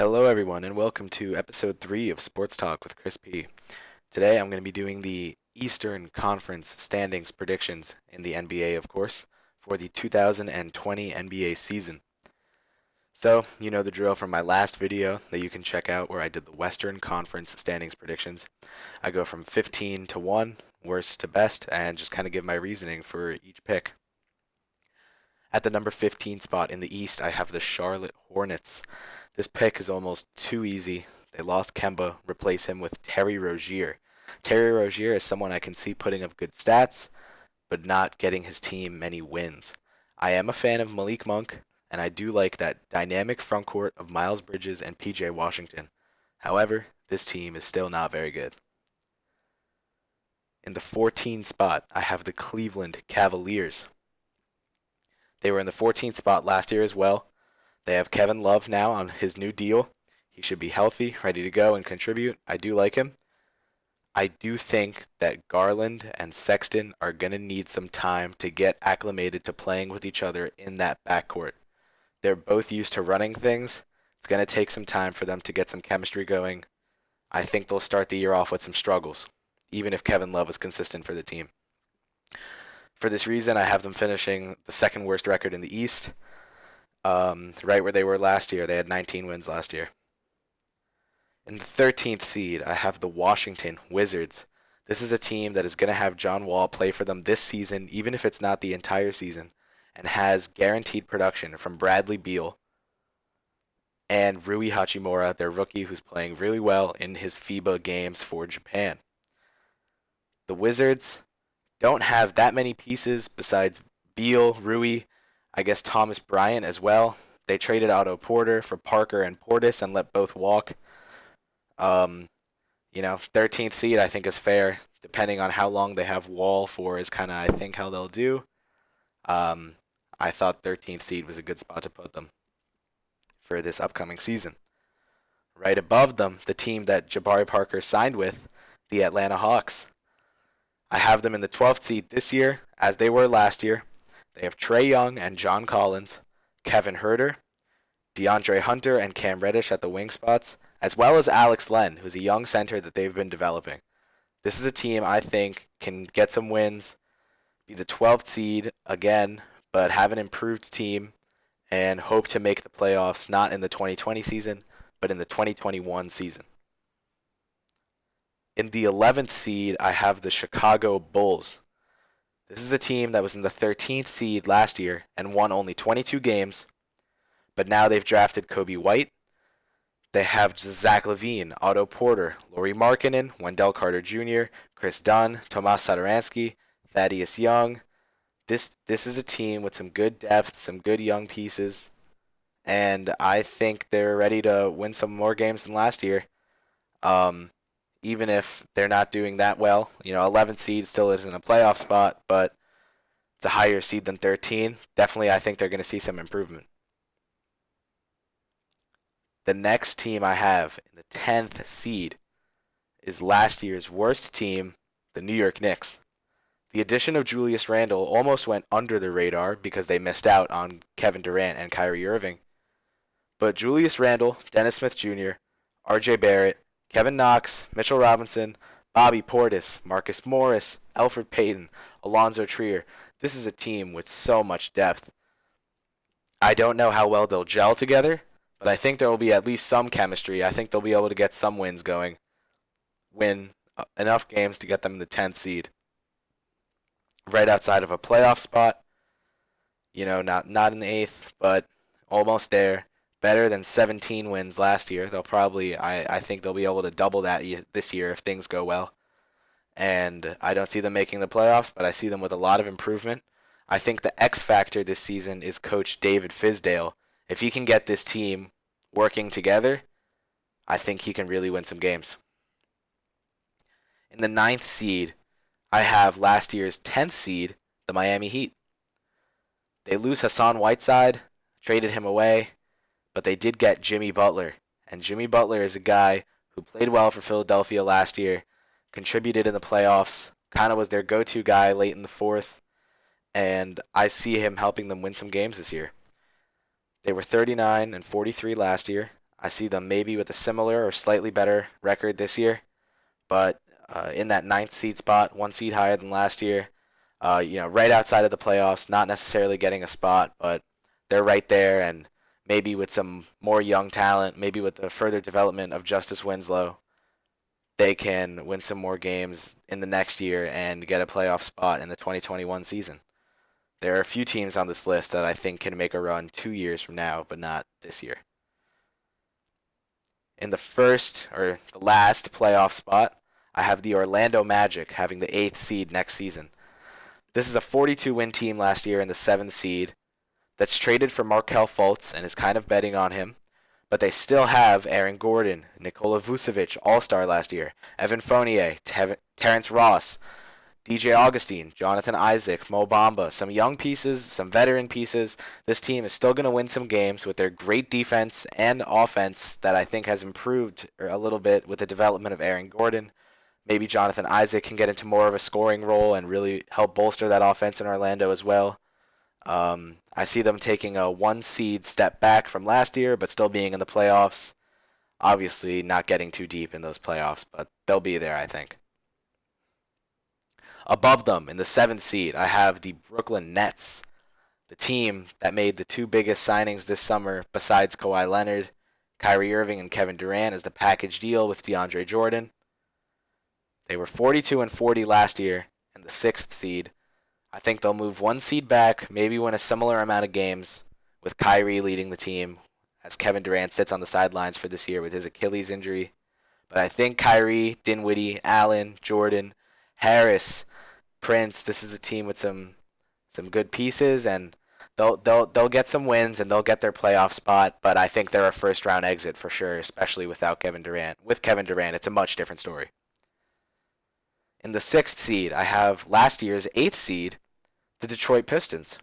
Hello, everyone, and welcome to episode 3 of Sports Talk with Kris P. Today, I'm going to be doing the Eastern Conference standings predictions in the NBA, of course, for the 2020 NBA season. So, you know the drill from my last video that you can check out where I did the Western Conference standings predictions. I go from 15 to 1, worst to best, and just kind of give my reasoning for each pick. At the number 15 spot in the East, I have the Charlotte Hornets. This pick is almost too easy. They lost Kemba, replace him with Terry Rozier. Terry Rozier is someone I can see putting up good stats, but not getting his team many wins. I am a fan of Malik Monk, and I do like that dynamic frontcourt of Miles Bridges and PJ Washington. However, this team is still not very good. In the 14 spot, I have the Cleveland Cavaliers. They were in the 14th spot last year as well. They have Kevin Love now on his new deal. He should be healthy, ready to go, and contribute. I do like him. I do think that Garland and Sexton are going to need some time to get acclimated to playing with each other in that backcourt. They're both used to running things. It's going to take some time for them to get some chemistry going. I think they'll start the year off with some struggles, even if Kevin Love is consistent for the team. For this reason, I have them finishing the second worst record in the East, right where they were last year. They had 19 wins last year. In the 13th seed, I have the Washington Wizards. This is a team that is going to have John Wall play for them this season, even if it's not the entire season, and has guaranteed production from Bradley Beal and Rui Hachimura, their rookie who's playing really well in his FIBA games for Japan. The Wizards don't have that many pieces besides Beal, Rui, I guess Thomas Bryant as well. They traded Otto Porter for Parker and Portis and let both walk. 13th seed I think is fair, depending on how long they have Wall for is kind of I think how they'll do. I thought 13th seed was a good spot to put them for this upcoming season. Right above them, the team that Jabari Parker signed with, the Atlanta Hawks. I have them in the 12th seed this year, as they were last year. They have Trae Young and John Collins, Kevin Huerter, DeAndre Hunter and Cam Reddish at the wing spots, as well as Alex Len, who's a young center that they've been developing. This is a team I think can get some wins, be the 12th seed again, but have an improved team and hope to make the playoffs not in the 2020 season, but in the 2021 season. In the 11th seed, I have the Chicago Bulls. This is a team that was in the 13th seed last year and won only 22 games, but now they've drafted Kobe White. They have Zach LaVine, Otto Porter, Lauri Markkanen, Wendell Carter Jr., Kris Dunn, Tomas Satoransky, Thaddeus Young. This is a team with some good depth, some good young pieces, and I think they're ready to win some more games than last year. Even if they're not doing that well. 11th seed still isn't a playoff spot, but it's a higher seed than 13. Definitely, I think they're going to see some improvement. The next team I have in the 10th seed is last year's worst team, the New York Knicks. The addition of Julius Randle almost went under the radar because they missed out on Kevin Durant and Kyrie Irving. But Julius Randle, Dennis Smith Jr., RJ Barrett, Kevin Knox, Mitchell Robinson, Bobby Portis, Marcus Morris, Elfrid Payton, Alonzo Trier. This is a team with so much depth. I don't know how well they'll gel together, but I think there will be at least some chemistry. I think they'll be able to get some wins going. Win enough games to get them in the 10th seed. Right outside of a playoff spot. Not in the 8th, but almost there. Better than 17 wins last year. I think they'll be able to double that this year if things go well. And I don't see them making the playoffs, but I see them with a lot of improvement. I think the X factor this season is Coach David Fizdale. If he can get this team working together, I think he can really win some games. In the 9th seed, I have last year's 10th seed, the Miami Heat. They lose Hassan Whiteside, traded him away. But they did get Jimmy Butler, and Jimmy Butler is a guy who played well for Philadelphia last year, contributed in the playoffs, kind of was their go-to guy late in the 4th, and I see him helping them win some games this year. They were 39 and 43 last year. I see them maybe with a similar or slightly better record this year, but in that ninth seed spot, 1 seed higher than last year. Right outside of the playoffs, not necessarily getting a spot, but they're right there, and maybe with some more young talent, maybe with the further development of Justice Winslow, they can win some more games in the next year and get a playoff spot in the 2021 season. There are a few teams on this list that I think can make a run 2 years from now, but not this year. In the first or the last playoff spot, I have the Orlando Magic having the 8th seed next season. This is a 42-win team last year in the 7th seed that's traded for Markelle Fultz and is kind of betting on him. But they still have Aaron Gordon, Nikola Vucevic, All-Star last year, Evan Fournier, Terrence Ross, DJ Augustine, Jonathan Isaac, Mo Bamba, some young pieces, some veteran pieces. This team is still going to win some games with their great defense and offense that I think has improved a little bit with the development of Aaron Gordon. Maybe Jonathan Isaac can get into more of a scoring role and really help bolster that offense in Orlando as well. I see them taking a 1 seed step back from last year, but still being in the playoffs. Obviously, not getting too deep in those playoffs, but they'll be there, I think. Above them, in the 7th seed, I have the Brooklyn Nets, the team that made the 2 biggest signings this summer besides Kawhi Leonard, Kyrie Irving, and Kevin Durant as the package deal with DeAndre Jordan. They were 42-40 last year, and the 6th seed. I think they'll move 1 seed back, maybe win a similar amount of games, with Kyrie leading the team as Kevin Durant sits on the sidelines for this year with his Achilles injury. But I think Kyrie, Dinwiddie, Allen, Jordan, Harris, Prince, this is a team with some good pieces, and they'll get some wins and they'll get their playoff spot. But I think they're a first-round exit for sure, especially without Kevin Durant. With Kevin Durant, it's a much different story. In the 6th seed, I have last year's 8th seed, the Detroit Pistons.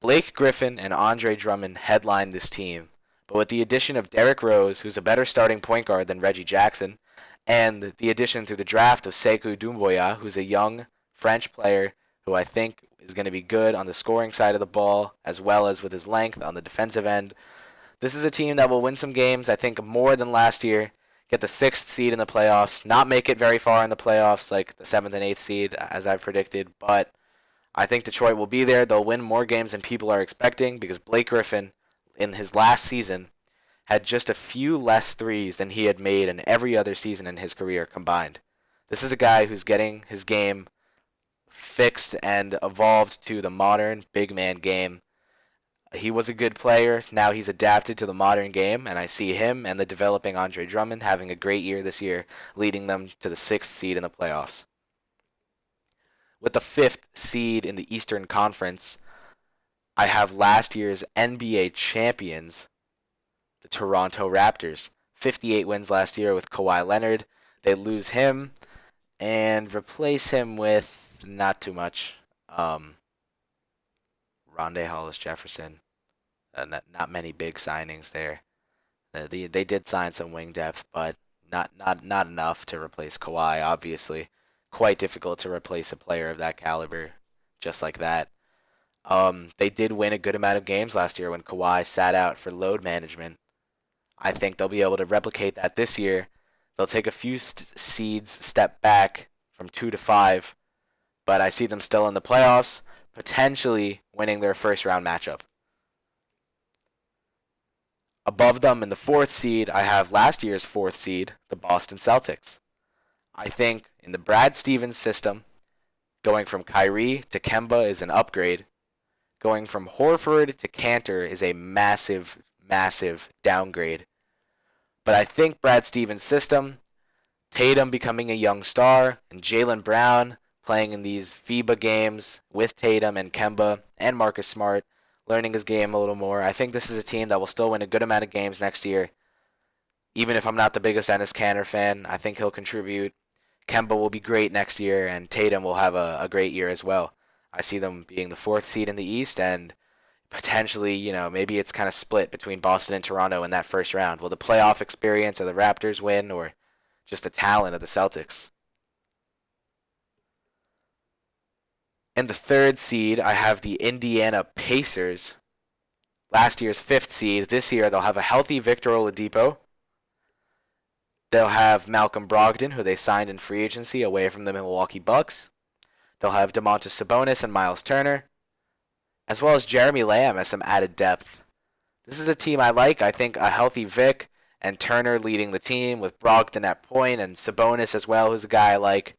Blake Griffin and Andre Drummond headline this team, but with the addition of Derrick Rose, who's a better starting point guard than Reggie Jackson, and the addition through the draft of Sekou Doumbouya, who's a young French player who I think is going to be good on the scoring side of the ball, as well as with his length on the defensive end. This is a team that will win some games, I think, more than last year, get the 6th seed in the playoffs, not make it very far in the playoffs like the 7th and 8th seed, as I've predicted, but I think Detroit will be there. They'll win more games than people are expecting because Blake Griffin, in his last season, had just a few less threes than he had made in every other season in his career combined. This is a guy who's getting his game fixed and evolved to the modern big man game. He was a good player. Now he's adapted to the modern game, and I see him and the developing Andre Drummond having a great year this year, leading them to the 6th seed in the playoffs. With the 5th seed in the Eastern Conference, I have last year's NBA champions, the Toronto Raptors. 58 wins last year with Kawhi Leonard. They lose him and replace him with not too much. Rondé Hollis Jefferson. Not many big signings there. They did sign some wing depth, but not enough to replace Kawhi, obviously. Quite difficult to replace a player of that caliber just like that. They did win a good amount of games last year when Kawhi sat out for load management. I think they'll be able to replicate that this year. They'll take a few seeds step back from 2 to 5, but I see them still in the playoffs, potentially winning their first round matchup. Above them in the 4th seed, I have last year's 4th seed, the Boston Celtics. I think in the Brad Stevens system, going from Kyrie to Kemba is an upgrade. Going from Horford to Cantor is a massive, massive downgrade. But I think Brad Stevens' system, Tatum becoming a young star, and Jaylen Brown playing in these FIBA games with Tatum and Kemba and Marcus Smart, learning his game a little more. I think this is a team that will still win a good amount of games next year. Even if I'm not the biggest Enes Kanter fan, I think he'll contribute. Kemba will be great next year, and Tatum will have a great year as well. I see them being the 4th seed in the East, and potentially, maybe it's kind of split between Boston and Toronto in that first round. Will the playoff experience of the Raptors win, or just the talent of the Celtics? In the 3rd seed, I have the Indiana Pacers. last year's 5th seed. This year they'll have a healthy Victor Oladipo. They'll have Malcolm Brogdon, who they signed in free agency away from the Milwaukee Bucks. They'll have Domantas Sabonis and Miles Turner, as well as Jeremy Lamb as some added depth. This is a team I like. I think a healthy Vic and Turner leading the team with Brogdon at point and Sabonis as well, who's a guy I like.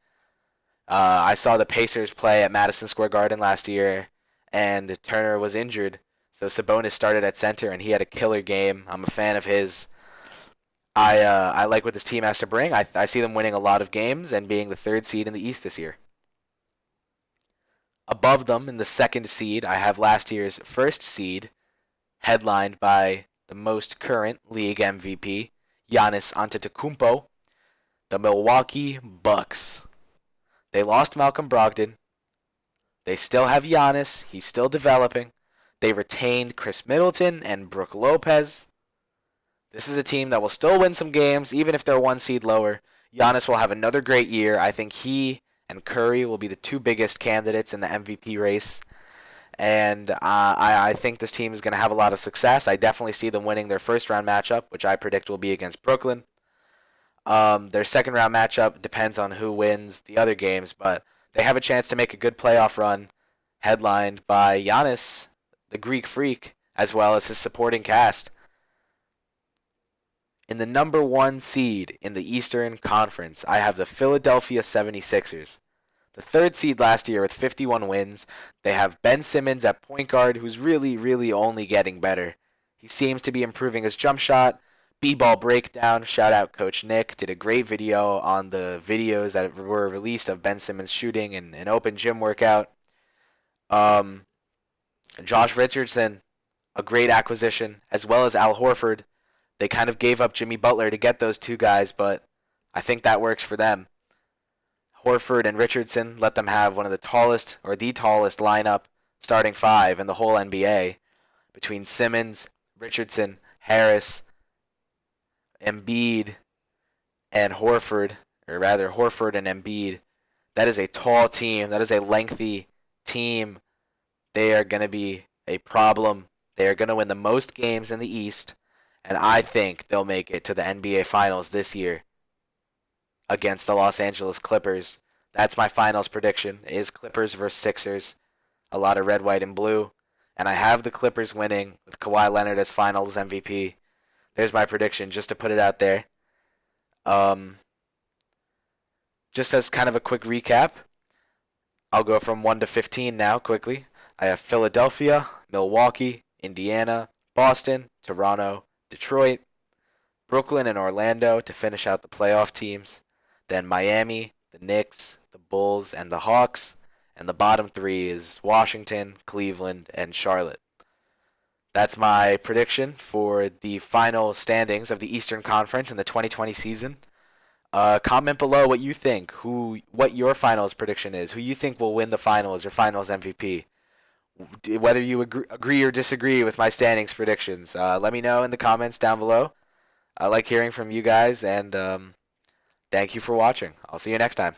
I saw the Pacers play at Madison Square Garden last year, and Turner was injured. So Sabonis started at center, and he had a killer game. I'm a fan of his. I like what this team has to bring. I see them winning a lot of games and being the 3rd seed in the East this year. Above them in the 2nd seed, I have last year's 1st seed, headlined by the most current league MVP, Giannis Antetokounmpo, the Milwaukee Bucks. They lost Malcolm Brogdon. They still have Giannis. He's still developing. They retained Chris Middleton and Brook Lopez. This is a team that will still win some games, even if they're 1 seed lower. Giannis will have another great year. I think he and Curry will be the 2 biggest candidates in the MVP race. And I think this team is going to have a lot of success. I definitely see them winning their 1st round matchup, which I predict will be against Brooklyn. Their 2nd round matchup depends on who wins the other games, but they have a chance to make a good playoff run, headlined by Giannis, the Greek Freak, as well as his supporting cast. In the number 1 seed in the Eastern Conference, I have the Philadelphia 76ers. The 3rd seed last year with 51 wins. They have Ben Simmons at point guard, who's really, really only getting better. He seems to be improving his jump shot. B-ball breakdown, shout out Coach Nick, did a great video on the videos that were released of Ben Simmons shooting in an open gym workout. Josh Richardson, a great acquisition, as well as Al Horford. They kind of gave up Jimmy Butler to get those 2 guys, but I think that works for them. Horford and Richardson, let them have one of the tallest, or the tallest lineup, starting 5 in the whole NBA. Between Simmons, Richardson, Harris, Embiid, and Horford, or rather Horford and Embiid, that is a tall team. That is a lengthy team. They are going to be a problem. They are going to win the most games in the East, and I think they'll make it to the NBA Finals this year against the Los Angeles Clippers. That's my finals prediction, is Clippers versus Sixers. A lot of red, white, and blue. And I have the Clippers winning with Kawhi Leonard as finals MVP. There's my prediction, just to put it out there. Just as kind of a quick recap, I'll go from 1 to 15 now quickly. I have Philadelphia, Milwaukee, Indiana, Boston, Toronto, Detroit, Brooklyn, and Orlando to finish out the playoff teams. Then Miami, the Knicks, the Bulls, and the Hawks. And the bottom 3 is Washington, Cleveland, and Charlotte. That's my prediction for the final standings of the Eastern Conference in the 2020 season. Comment below what you think, what your finals prediction is, who you think will win the finals or finals MVP. Whether you agree or disagree with my standings predictions. Let me know in the comments down below. I like hearing from you guys, and thank you for watching. I'll see you next time.